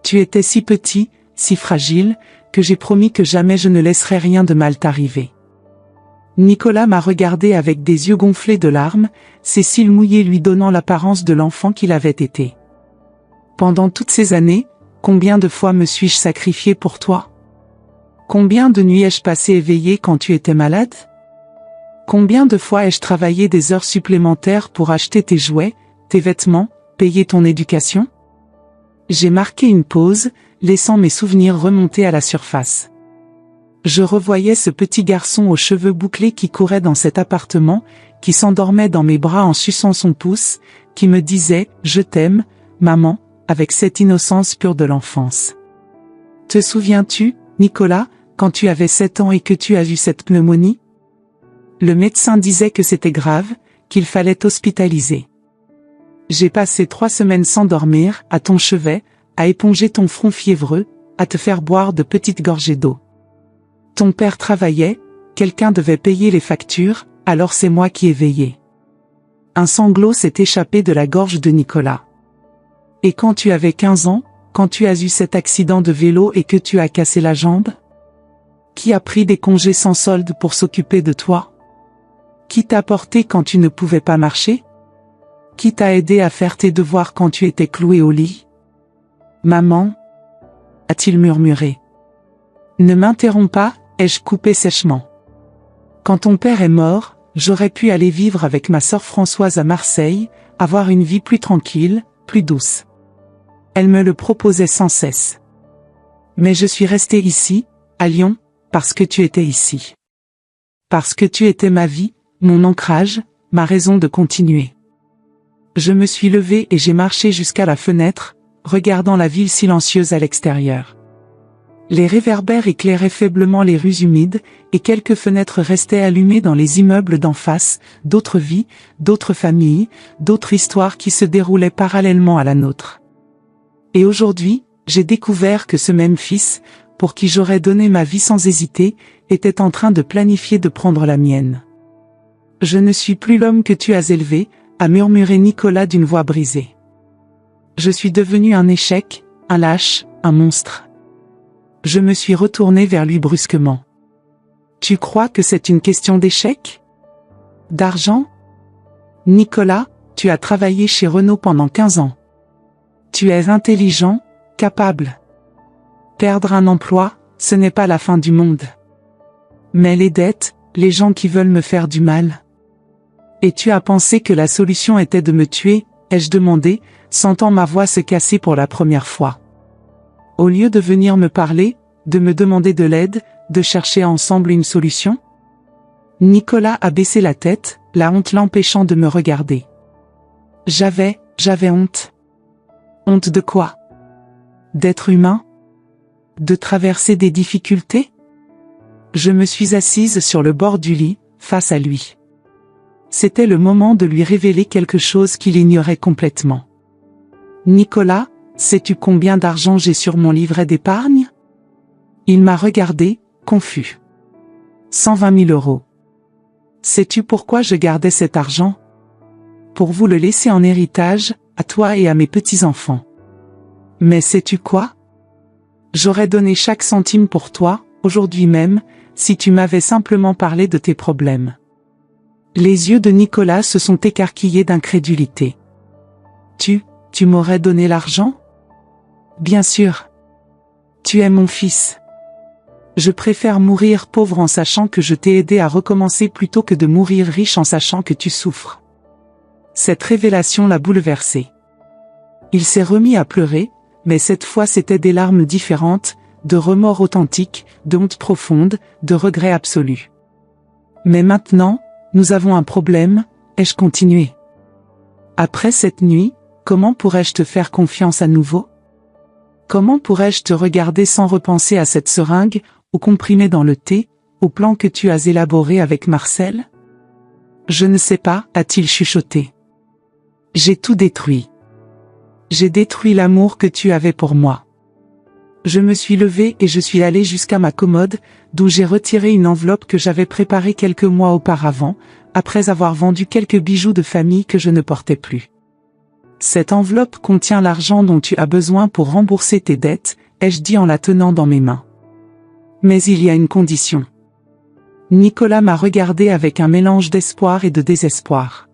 Tu étais si petit, si fragile, que j'ai promis que jamais je ne laisserais rien de mal t'arriver. Nicolas m'a regardé avec des yeux gonflés de larmes, ses cils mouillés lui donnant l'apparence de l'enfant qu'il avait été. Pendant toutes ces années, combien de fois me suis-je sacrifié pour toi ? Combien de nuits ai-je passé éveillé quand tu étais malade ? Combien de fois ai-je travaillé des heures supplémentaires pour acheter tes jouets, tes vêtements, payer ton éducation ? J'ai marqué une pause, laissant mes souvenirs remonter à la surface. Je revoyais ce petit garçon aux cheveux bouclés qui courait dans cet appartement, qui s'endormait dans mes bras en suçant son pouce, qui me disait « Je t'aime, maman », avec cette innocence pure de l'enfance. Te souviens-tu, Nicolas, quand tu avais 7 ans et que tu as eu cette pneumonie ? Le médecin disait que c'était grave, qu'il fallait hospitaliser. J'ai passé 3 semaines sans dormir, à ton chevet, à éponger ton front fiévreux, à te faire boire de petites gorgées d'eau. Ton père travaillait, quelqu'un devait payer les factures, alors c'est moi qui ai veillé. Un sanglot s'est échappé de la gorge de Nicolas. Et quand tu avais 15 ans, quand tu as eu cet accident de vélo et que tu as cassé la jambe ? Qui a pris des congés sans solde pour s'occuper de toi ? Qui t'a porté quand tu ne pouvais pas marcher ? Qui t'a aidé à faire tes devoirs quand tu étais cloué au lit ? Maman ? A-t-il murmuré. Ne m'interromps pas, ai-je coupé sèchement. Quand ton père est mort, j'aurais pu aller vivre avec ma sœur Françoise à Marseille, avoir une vie plus tranquille, plus douce. Elle me le proposait sans cesse. Mais je suis restée ici, à Lyon, parce que tu étais ici. Parce que tu étais ma vie, mon ancrage, ma raison de continuer. Je me suis levée et j'ai marché jusqu'à la fenêtre, regardant la ville silencieuse à l'extérieur. Les réverbères éclairaient faiblement les rues humides, et quelques fenêtres restaient allumées dans les immeubles d'en face, d'autres vies, d'autres familles, d'autres histoires qui se déroulaient parallèlement à la nôtre. Et aujourd'hui, j'ai découvert que ce même fils, pour qui j'aurais donné ma vie sans hésiter, était en train de planifier de prendre la mienne. Je ne suis plus l'homme que tu as élevé, a murmuré Nicolas d'une voix brisée. Je suis devenu un échec, un lâche, un monstre. Je me suis retourné vers lui brusquement. Tu crois que c'est une question d'échec? D'argent? Nicolas, tu as travaillé chez Renault pendant 15 ans. Tu es intelligent, capable. Perdre un emploi, ce n'est pas la fin du monde. Mais les dettes, les gens qui veulent me faire du mal. Et tu as pensé que la solution était de me tuer, ai-je demandé, sentant ma voix se casser pour la première fois. Au lieu de venir me parler, de me demander de l'aide, de chercher ensemble une solution? Nicolas a baissé la tête, la honte l'empêchant de me regarder. J'avais honte. Honte de quoi? D'être humain? De traverser des difficultés? Je me suis assise sur le bord du lit, face à lui. C'était le moment de lui révéler quelque chose qu'il ignorait complètement. Nicolas, sais-tu combien d'argent j'ai sur mon livret d'épargne? Il m'a regardé, confus. 120 000 €. Sais-tu pourquoi je gardais cet argent? Pour vous le laisser en héritage, à toi et à mes petits-enfants. Mais sais-tu quoi? J'aurais donné chaque centime pour toi, aujourd'hui même, si tu m'avais simplement parlé de tes problèmes. Les yeux de Nicolas se sont écarquillés d'incrédulité. Tu m'aurais donné l'argent? Bien sûr. Tu es mon fils. Je préfère mourir pauvre en sachant que je t'ai aidé à recommencer plutôt que de mourir riche en sachant que tu souffres. Cette révélation l'a bouleversé. Il s'est remis à pleurer, mais cette fois c'étaient des larmes différentes, de remords authentiques, de honte profonde, de regret absolu. Mais maintenant, nous avons un problème, ai-je continué. Après cette nuit, comment pourrais-je te faire confiance à nouveau? Comment pourrais-je te regarder sans repenser à cette seringue, au comprimé dans le thé, au plan que tu as élaboré avec Marcel? Je ne sais pas, a-t-il chuchoté. J'ai tout détruit. J'ai détruit l'amour que tu avais pour moi. Je me suis levée et je suis allée jusqu'à ma commode, d'où j'ai retiré une enveloppe que j'avais préparée quelques mois auparavant, après avoir vendu quelques bijoux de famille que je ne portais plus. Cette enveloppe contient l'argent dont tu as besoin pour rembourser tes dettes, ai-je dit en la tenant dans mes mains. Mais il y a une condition. Nicolas m'a regardé avec un mélange d'espoir et de désespoir.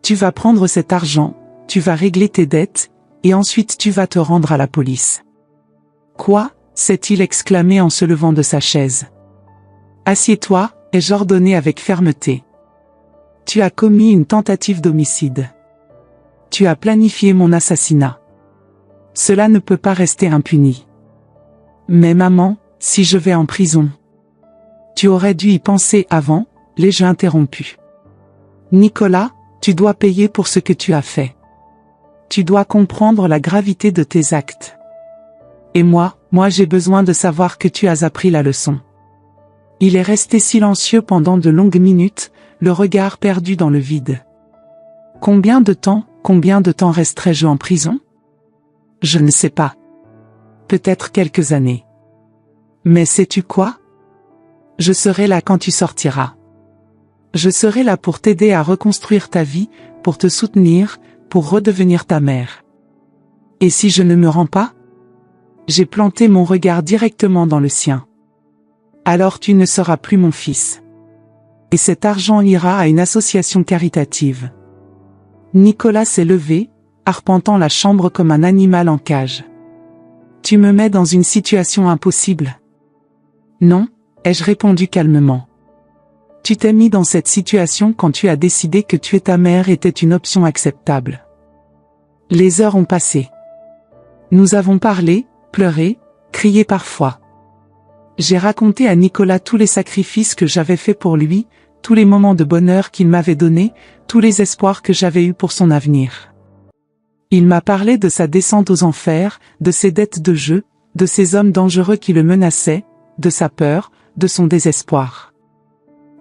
Tu vas prendre cet argent, tu vas régler tes dettes, et ensuite tu vas te rendre à la police. Quoi? S'est-il exclamé en se levant de sa chaise. Assieds-toi, ai-je ordonné avec fermeté. Tu as commis une tentative d'homicide. Tu as planifié mon assassinat. Cela ne peut pas rester impuni. Mais maman, si je vais en prison. Tu aurais dû y penser avant, l'ai-je interrompu. Nicolas, tu dois payer pour ce que tu as fait. Tu dois comprendre la gravité de tes actes. Et moi j'ai besoin de savoir que tu as appris la leçon. Il est resté silencieux pendant de longues minutes, le regard perdu dans le vide. Combien de temps resterai-je en prison? Je ne sais pas. Peut-être quelques années. Mais sais-tu quoi? Je serai là quand tu sortiras. Je serai là pour t'aider à reconstruire ta vie, pour te soutenir, pour redevenir ta mère. Et si je ne me rends pas? J'ai planté mon regard directement dans le sien. Alors tu ne seras plus mon fils. Et cet argent ira à une association caritative. Nicolas s'est levé, arpentant la chambre comme un animal en cage. Tu me mets dans une situation impossible. Non, ai-je répondu calmement. Tu t'es mis dans cette situation quand tu as décidé que tuer ta mère était une option acceptable. Les heures ont passé. Nous avons parlé, pleuré, crié parfois. J'ai raconté à Nicolas tous les sacrifices que j'avais faits pour lui, tous les moments de bonheur qu'il m'avait donnés, tous les espoirs que j'avais eus pour son avenir. Il m'a parlé de sa descente aux enfers, de ses dettes de jeu, de ces hommes dangereux qui le menaçaient, de sa peur, de son désespoir.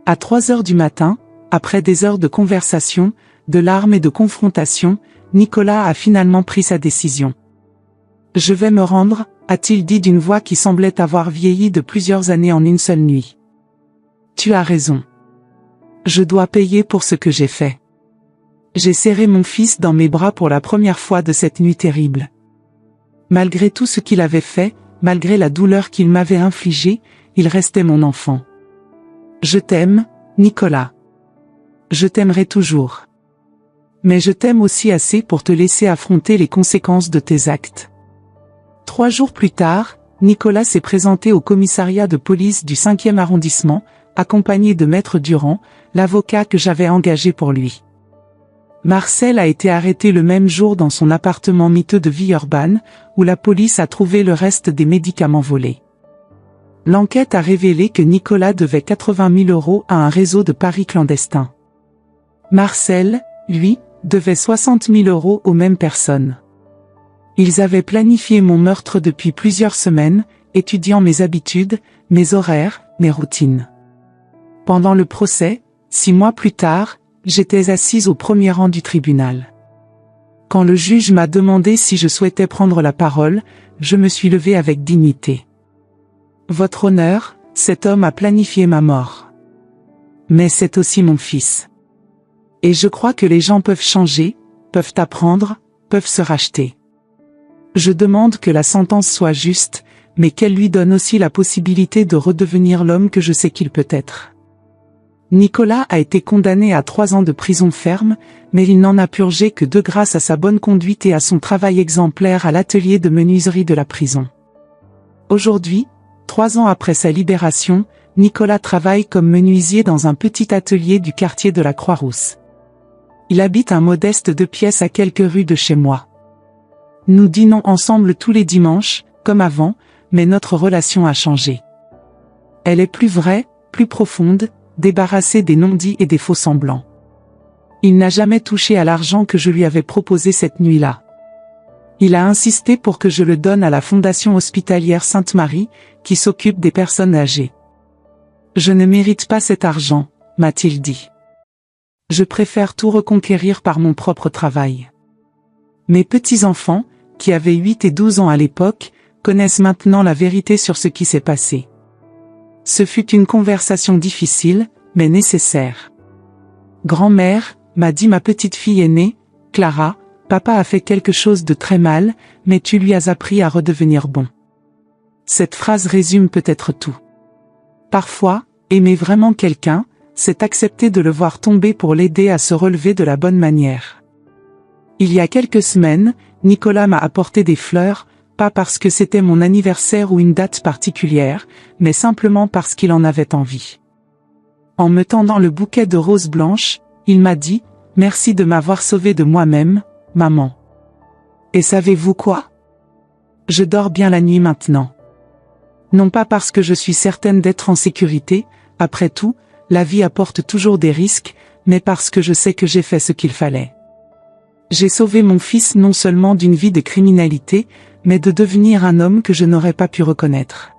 À 3 heures du matin, après des heures de conversation, de larmes et de confrontation, Nicolas a finalement pris sa décision. « Je vais me rendre », a-t-il dit d'une voix qui semblait avoir vieilli de plusieurs années en une seule nuit. « Tu as raison. Je dois payer pour ce que j'ai fait. » J'ai serré mon fils dans mes bras pour la première fois de cette nuit terrible. Malgré tout ce qu'il avait fait, malgré la douleur qu'il m'avait infligée, il restait mon enfant. Je t'aime, Nicolas. Je t'aimerai toujours. Mais je t'aime aussi assez pour te laisser affronter les conséquences de tes actes. 3 jours plus tard, Nicolas s'est présenté au commissariat de police du 5e arrondissement, accompagné de Maître Durand, l'avocat que j'avais engagé pour lui. Marcel a été arrêté le même jour dans son appartement miteux de Villeurbanne, où la police a trouvé le reste des médicaments volés. L'enquête a révélé que Nicolas devait 80 000 € à un réseau de paris clandestins. Marcel, lui, devait 60 000 € aux mêmes personnes. Ils avaient planifié mon meurtre depuis plusieurs semaines, étudiant mes habitudes, mes horaires, mes routines. Pendant le procès, 6 mois plus tard, j'étais assise au premier rang du tribunal. Quand le juge m'a demandé si je souhaitais prendre la parole, je me suis levée avec dignité. « Votre honneur, cet homme a planifié ma mort. Mais c'est aussi mon fils. Et je crois que les gens peuvent changer, peuvent apprendre, peuvent se racheter. Je demande que la sentence soit juste, mais qu'elle lui donne aussi la possibilité de redevenir l'homme que je sais qu'il peut être. » Nicolas a été condamné à 3 ans de prison ferme, mais il n'en a purgé que 2 grâce à sa bonne conduite et à son travail exemplaire à l'atelier de menuiserie de la prison. Aujourd'hui, 3 ans après sa libération, Nicolas travaille comme menuisier dans un petit atelier du quartier de la Croix-Rousse. Il habite un modeste 2 pièces à quelques rues de chez moi. Nous dînons ensemble tous les dimanches, comme avant, mais notre relation a changé. Elle est plus vraie, plus profonde, débarrassée des non-dits et des faux-semblants. Il n'a jamais touché à l'argent que je lui avais proposé cette nuit-là. Il a insisté pour que je le donne à la Fondation hospitalière Sainte-Marie, qui s'occupe des personnes âgées. « Je ne mérite pas cet argent », m'a-t-il dit. « Je préfère tout reconquérir par mon propre travail. » Mes petits-enfants, qui avaient 8 et 12 ans à l'époque, connaissent maintenant la vérité sur ce qui s'est passé. Ce fut une conversation difficile, mais nécessaire. « Grand-mère, » m'a dit ma petite fille aînée, Clara, « papa a fait quelque chose de très mal, mais tu lui as appris à redevenir bon. » Cette phrase résume peut-être tout. Parfois, aimer vraiment quelqu'un, c'est accepter de le voir tomber pour l'aider à se relever de la bonne manière. Il y a quelques semaines, Nicolas m'a apporté des fleurs, pas parce que c'était mon anniversaire ou une date particulière, mais simplement parce qu'il en avait envie. En me tendant le bouquet de roses blanches, il m'a dit « Merci de m'avoir sauvé de moi-même, maman. » Et savez-vous quoi? Je dors bien la nuit maintenant. Non pas parce que je suis certaine d'être en sécurité, après tout, la vie apporte toujours des risques, mais parce que je sais que j'ai fait ce qu'il fallait. J'ai sauvé mon fils non seulement d'une vie de criminalité, mais de devenir un homme que je n'aurais pas pu reconnaître.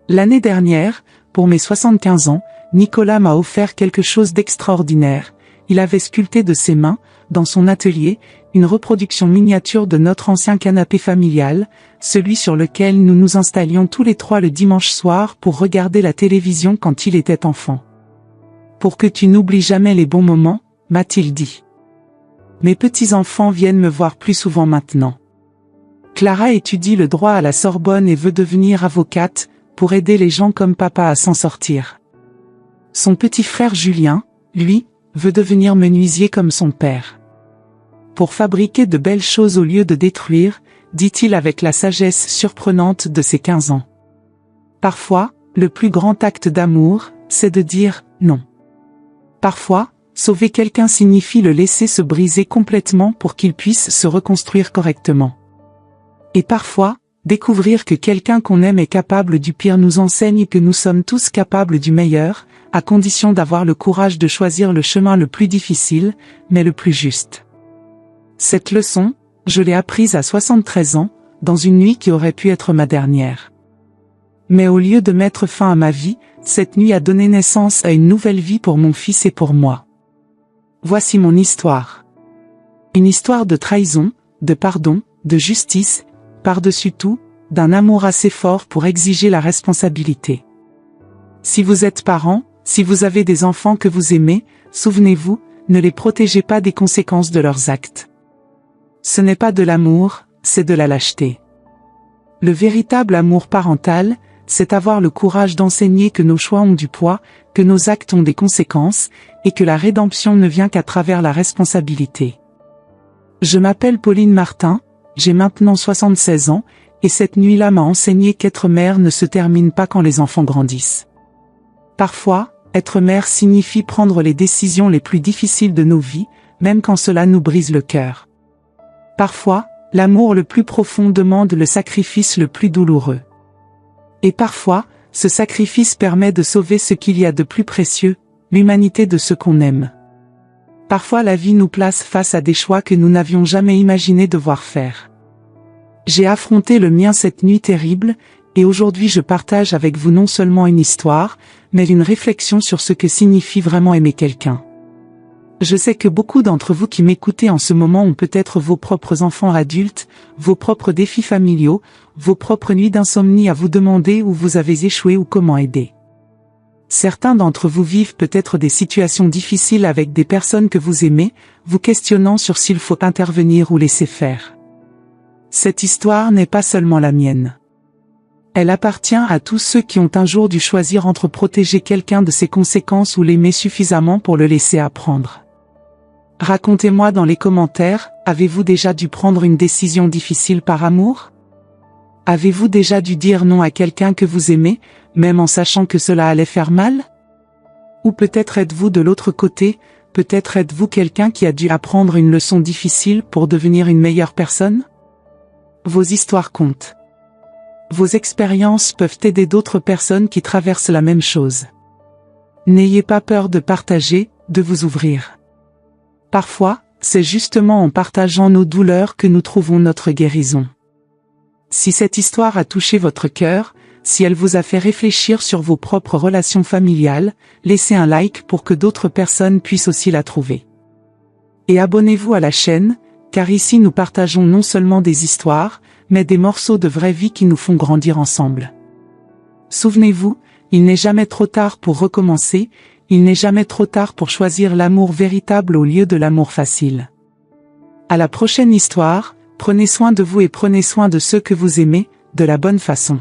L'année dernière, pour mes 75 ans, Nicolas m'a offert quelque chose d'extraordinaire. Il avait sculpté de ses mains, dans son atelier, une reproduction miniature de notre ancien canapé familial, celui sur lequel nous nous installions tous les 3 le dimanche soir pour regarder la télévision quand il était enfant. « Pour que tu n'oublies jamais les bons moments », m'a-t-il dit. Mes petits-enfants viennent me voir plus souvent maintenant. Clara étudie le droit à la Sorbonne et veut devenir avocate, pour aider les gens comme papa à s'en sortir. Son petit frère Julien, lui, veut devenir menuisier comme son père. Pour fabriquer de belles choses au lieu de détruire, dit-il avec la sagesse surprenante de ses 15 ans. Parfois, le plus grand acte d'amour, c'est de dire non. Parfois, sauver quelqu'un signifie le laisser se briser complètement pour qu'il puisse se reconstruire correctement. Et parfois, découvrir que quelqu'un qu'on aime est capable du pire nous enseigne que nous sommes tous capables du meilleur, à condition d'avoir le courage de choisir le chemin le plus difficile, mais le plus juste. Cette leçon, je l'ai apprise à 73 ans, dans une nuit qui aurait pu être ma dernière. Mais au lieu de mettre fin à ma vie, cette nuit a donné naissance à une nouvelle vie pour mon fils et pour moi. Voici mon histoire. Une histoire de trahison, de pardon, de justice, par-dessus tout, d'un amour assez fort pour exiger la responsabilité. Si vous êtes parent, si vous avez des enfants que vous aimez, souvenez-vous, ne les protégez pas des conséquences de leurs actes. Ce n'est pas de l'amour, c'est de la lâcheté. Le véritable amour parental, c'est avoir le courage d'enseigner que nos choix ont du poids, que nos actes ont des conséquences, et que la rédemption ne vient qu'à travers la responsabilité. Je m'appelle Pauline Martin, j'ai maintenant 76 ans, et cette nuit-là m'a enseigné qu'être mère ne se termine pas quand les enfants grandissent. Parfois, être mère signifie prendre les décisions les plus difficiles de nos vies, même quand cela nous brise le cœur. Parfois, l'amour le plus profond demande le sacrifice le plus douloureux. Et parfois, ce sacrifice permet de sauver ce qu'il y a de plus précieux, l'humanité de ceux qu'on aime. Parfois la vie nous place face à des choix que nous n'avions jamais imaginé devoir faire. J'ai affronté le mien cette nuit terrible, et aujourd'hui je partage avec vous non seulement une histoire, mais une réflexion sur ce que signifie vraiment aimer quelqu'un. Je sais que beaucoup d'entre vous qui m'écoutez en ce moment ont peut-être vos propres enfants adultes, vos propres défis familiaux, vos propres nuits d'insomnie à vous demander où vous avez échoué ou comment aider. Certains d'entre vous vivent peut-être des situations difficiles avec des personnes que vous aimez, vous questionnant sur s'il faut intervenir ou laisser faire. Cette histoire n'est pas seulement la mienne. Elle appartient à tous ceux qui ont un jour dû choisir entre protéger quelqu'un de ses conséquences ou l'aimer suffisamment pour le laisser apprendre. Racontez-moi dans les commentaires, avez-vous déjà dû prendre une décision difficile par amour? Avez-vous déjà dû dire non à quelqu'un que vous aimez, même en sachant que cela allait faire mal? Ou peut-être êtes-vous de l'autre côté, peut-être êtes-vous quelqu'un qui a dû apprendre une leçon difficile pour devenir une meilleure personne? Vos histoires comptent. Vos expériences peuvent aider d'autres personnes qui traversent la même chose. N'ayez pas peur de partager, de vous ouvrir. Parfois, c'est justement en partageant nos douleurs que nous trouvons notre guérison. Si cette histoire a touché votre cœur, si elle vous a fait réfléchir sur vos propres relations familiales, laissez un like pour que d'autres personnes puissent aussi la trouver. Et abonnez-vous à la chaîne, car ici nous partageons non seulement des histoires, mais des morceaux de vraie vie qui nous font grandir ensemble. Souvenez-vous, il n'est jamais trop tard pour recommencer, il n'est jamais trop tard pour choisir l'amour véritable au lieu de l'amour facile. À la prochaine histoire, prenez soin de vous et prenez soin de ceux que vous aimez, de la bonne façon.